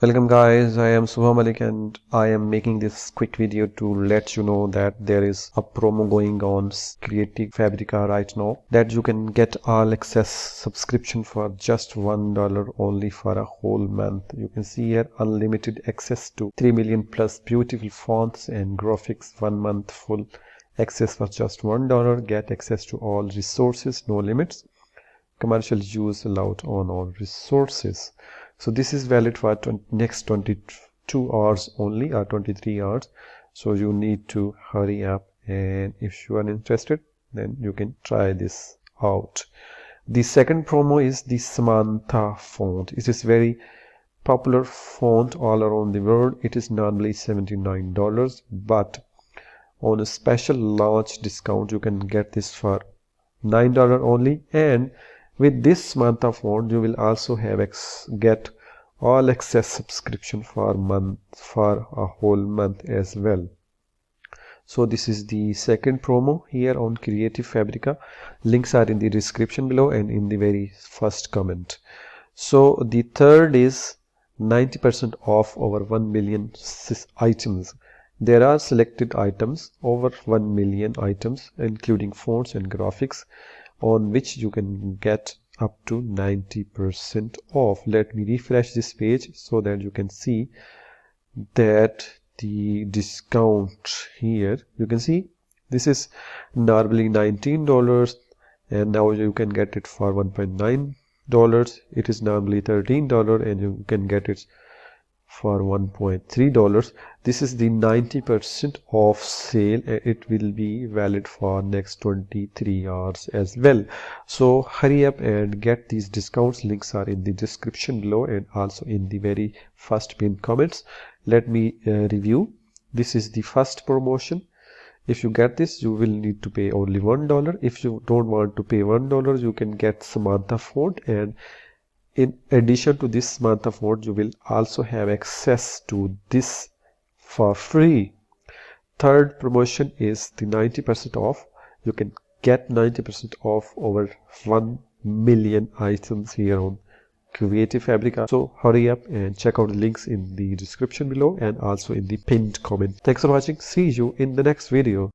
Welcome guys, I am Subha Malik and I am making this quick video to let you know that there is a promo going on Creative Fabrica right now that you can get all access subscription for just $1 only for a whole month. You can see here unlimited access to 3 million plus beautiful fonts and graphics, 1 month full access for just $1. Get access to all resources, no limits. Commercial use allowed on all resources. So this is valid for next 22 hours only, or 23 hours. So you need to hurry up, and if you are interested, then you can try this out. The second promo is the Samantha font. It is very popular font all around the world. It is normally $79, but on a special launch discount you can get this for $9 only, and with this Samantha font you will also have get all access subscription for a whole month as well. So this is the second promo here on Creative Fabrica. Links are in the description below and in the very first comment. So the third is 90% off over 1 million items. There are selected items, over 1 million items, including fonts and graphics, on which you can get up to 90% off. Let me refresh this page so that you can see that the discount here. You can see this is normally $19 and now you can get it for $1.9. It is normally $13 and you can get it for $1.3. This is the 90% off sale, and it will be valid for next 23 hours as well. So hurry up and get these discounts. Links are in the description below and also in the very first pinned comments. Let me review. This is the first promotion. If you get this, you will need to pay only $1. If you don't want to pay $1, you can get Samantha font, and in addition to this Samantha font, you will also have access to this for free. Third promotion is the 90% off. You can get 90% off over 1 million items here on Creative Fabrica. So hurry up and check out the links in the description below and also in the pinned comment. Thanks for watching. See you in the next video.